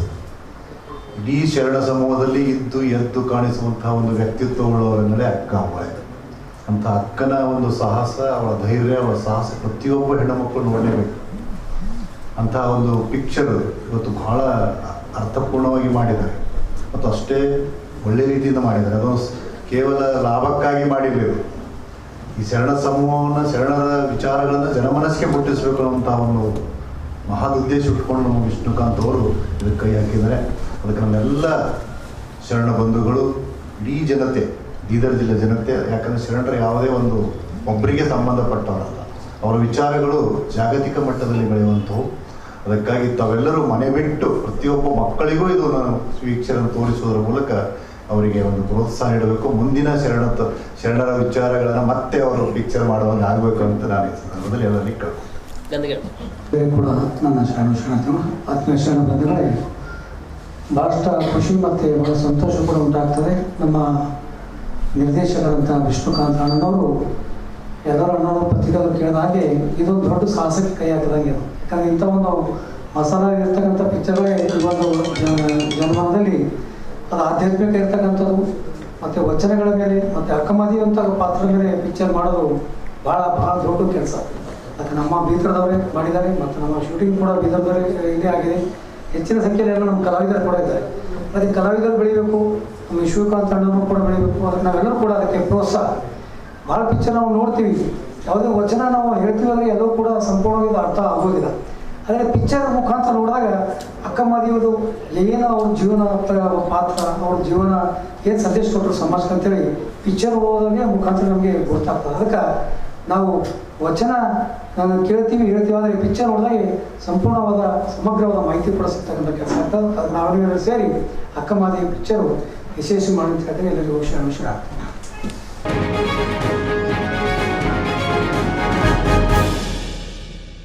ಇಡೀ ಶರಣ ಸಮೂಹದಲ್ಲಿ ಇದ್ದು ಎದ್ದು ಕಾಣಿಸುವಂತಹ ಒಂದು ವ್ಯಕ್ತಿತ್ವವುಳ್ಳವರೆಂದರೆ ಅಕ್ಕ ಅವರಾಯಿತು. ಅಂಥ ಅಕ್ಕನ ಒಂದು ಸಾಹಸ, ಅವಳ ಧೈರ್ಯ, ಅವಳ ಸಾಹಸ ಪ್ರತಿಯೊಬ್ಬ ಹೆಣ್ಣುಮಕ್ಕಳು ನೋಡಲೇಬೇಕು. ಅಂತಹ ಒಂದು ಪಿಕ್ಚರ್ ಇವತ್ತು ಬಹಳ ಅರ್ಥಪೂರ್ಣವಾಗಿ ಮಾಡಿದ್ದಾರೆ ಮತ್ತು ಅಷ್ಟೇ ಒಳ್ಳೆ ರೀತಿಯಿಂದ ಮಾಡಿದ್ದಾರೆ. ಅದು ಕೇವಲ ಲಾಭಕ್ಕಾಗಿ ಮಾಡಿರಲಿಲ್ಲ. ಈ ಶರಣ ಸಮೂಹವನ್ನು, ಶರಣರ ವಿಚಾರಗಳನ್ನು ಜನಮನಸ್ಸಿಗೆ ಮುಟ್ಟಿಸಬೇಕು ಅನ್ನುವಂಥ ಒಂದು ಮಹದ್ ಉದ್ದೇಶ ಇಟ್ಕೊಂಡು ನಮ್ಮ ವಿಷ್ಣುಕಾಂತ್ ಅವರು ಇದಕ್ಕೆ ಕೈ ಹಾಕಿದ್ದಾರೆ. ಅದಕ್ಕೆ ನಮ್ಮೆಲ್ಲ ಶರಣ ಬಂಧುಗಳು, ಇಡೀ ಜನತೆ, ಬೀದರ್ ಜಿಲ್ಲೆ ಜನತೆ, ಯಾಕಂದರೆ ಶರಣರು ಯಾವುದೇ ಒಂದು ಒಬ್ಬರಿಗೆ ಸಂಬಂಧಪಟ್ಟವರಲ್ಲ. ಅವರ ವಿಚಾರಗಳು ಜಾಗತಿಕ ಮಟ್ಟದಲ್ಲಿ ಬೆಳೆಯುವಂಥವು. ಅದಕ್ಕಾಗಿ ತಾವೆಲ್ಲರೂ ಮನೆ ಬಿಟ್ಟು ಪ್ರತಿಯೊಬ್ಬ ಮಕ್ಕಳಿಗೂ ಇದು ವೀಕ್ಷಣೆ ತೋರಿಸುವುದರ ಮೂಲಕ ಅವರಿಗೆ ಒಂದು ಪ್ರೋತ್ಸಾಹ ನೀಡಬೇಕು. ಮುಂದಿನ ಶರಣರ ವಿಚಾರಗಳನ್ನು ಮತ್ತೆ ಅವರು ಪಿಕ್ಚರ್ ಮಾಡುವಾಗ ಆಗಬೇಕು ಅಂತ ನಾನು ಈ ಸಂದರ್ಭದಲ್ಲಿ ಎಲ್ಲರಿಗೆ ಕೇಳ್ತೀನಿ. ಕೂಡ ನನ್ನ ಶರಣ ಆತ್ಮೀಯ ಶರಣ ಬಂಧುಗಳೇ, ಭಾಳಷ್ಟು ಖುಷಿ ಮತ್ತು ಬಹಳ ಸಂತೋಷ ಕೂಡ ಉಂಟಾಗ್ತದೆ. ನಮ್ಮ ನಿರ್ದೇಶಕರಂಥ ವಿಷ್ಣುಕಾಂತ್ ಅಣ್ಣನವರು ಎಲ್ಲರೂ ಅನ್ನೋದು ಪತ್ರಿಕೆಗಳು ಕೇಳಿದ ಹಾಗೆ ಇದೊಂದು ದೊಡ್ಡ ಸಾಹಸಕ್ಕೆ ಕೈ ಹಾಕಿದಂಗೆ ಇದು. ಯಾಕಂದರೆ ಇಂಥ ಒಂದು ಮಸಾಲ ಇರ್ತಕ್ಕಂಥ ಪಿಕ್ಚರ್ಗಳೇ ಈ ಒಂದು ಜನ್ಮದಲ್ಲಿ ಅದು ಆಧ್ಯಾತ್ಮಿಕ ಇರ್ತಕ್ಕಂಥದ್ದು ಮತ್ತು ವಚನಗಳ ಮೇಲೆ ಮತ್ತು ಅಕ್ಕಮದಿ ಅಂತ ಪಾತ್ರದ ಮೇಲೆ ಪಿಕ್ಚರ್ ಮಾಡೋದು ಭಾಳ ದೊಡ್ಡ ಕೆಲಸ. ಮತ್ತು ನಮ್ಮ ಬೀದರ್ದವರೇ ಮಾಡಿದ್ದಾರೆ ಮತ್ತು ನಮ್ಮ ಶೂಟಿಂಗ್ ಕೂಡ ಬೀದರ್ದವರೇ ಇದೇ ಆಗಿದೆ. ಹೆಚ್ಚಿನ ಸಂಖ್ಯೆಯಲ್ಲಿ ಎಲ್ಲ ನಮ್ಮ ಕಲಾವಿದರು ಕೂಡ ಇದ್ದಾರೆ. ಅದಕ್ಕೆ ಕಲಾವಿದರು ಬೆಳಿಬೇಕು, ನಮ್ಮ ವಿಶ್ವಕಾಂತ್ ಅಣ್ಣನೂ ಕೂಡ ಬೆಳಿಬೇಕು. ಅದಕ್ಕೆ ನಾವೆಲ್ಲರೂ ಕೂಡ ಅದಕ್ಕೆ ಪ್ರೋತ್ಸಾಹ. ಭಾಳ ಪಿಕ್ಚರ್ ನಾವು ನೋಡ್ತೀವಿ, ಯಾವುದೇ ವಚನ ನಾವು ಹೇಳ್ತೀವಿ ಅಂದರೆ ಎಲ್ಲವೂ ಕೂಡ ಸಂಪೂರ್ಣವಾಗಿ ಅರ್ಥ ಆಗೋದಿಲ್ಲ. ಆದರೆ ಪಿಕ್ಚರ್ ಮುಖಾಂತರ ನೋಡಿದಾಗ ಅಕ್ಕಮದಿಯೋದು ಏನು ಅವ್ರ ಜೀವನ ಪಾತ್ರ, ಅವ್ರ ಜೀವನ ಏನು ಸಂದೇಶ ಕೊಟ್ಟರು ಸಮಾಜಕ್ಕೆ ಅಂತೇಳಿ ಪಿಕ್ಚರ್ ಓದೋದೇ ಮುಖಾಂತರ ನಮಗೆ ಗೊತ್ತಾಗ್ತದೆ. ಅದಕ್ಕೆ ನಾವು ವಚನ ಕೇಳ್ತೀವಿ ಹೇಳ್ತೀವಿ, ಆದರೆ ಪಿಕ್ಚರ್ ನೋಡಿದಾಗ ಸಂಪೂರ್ಣವಾದ ಸಮಗ್ರವಾದ ಮಾಹಿತಿ ಕೂಡ ಸಿಗ್ತಕ್ಕಂಥ ಕೆಲಸ ಆಗ್ತದೆ. ಅದು ನಾವೆಲ್ಲರೂ ಸೇರಿ ಅಕ್ಕಮದಿ ಪಿಕ್ಚರು ಯಶಸ್ವಿ ಮಾಡಿ ಅಂತ ಹೇಳಿದ್ರೆ ಎಲ್ಲರಿಗೂ ನಮಸ್ಕಾರ.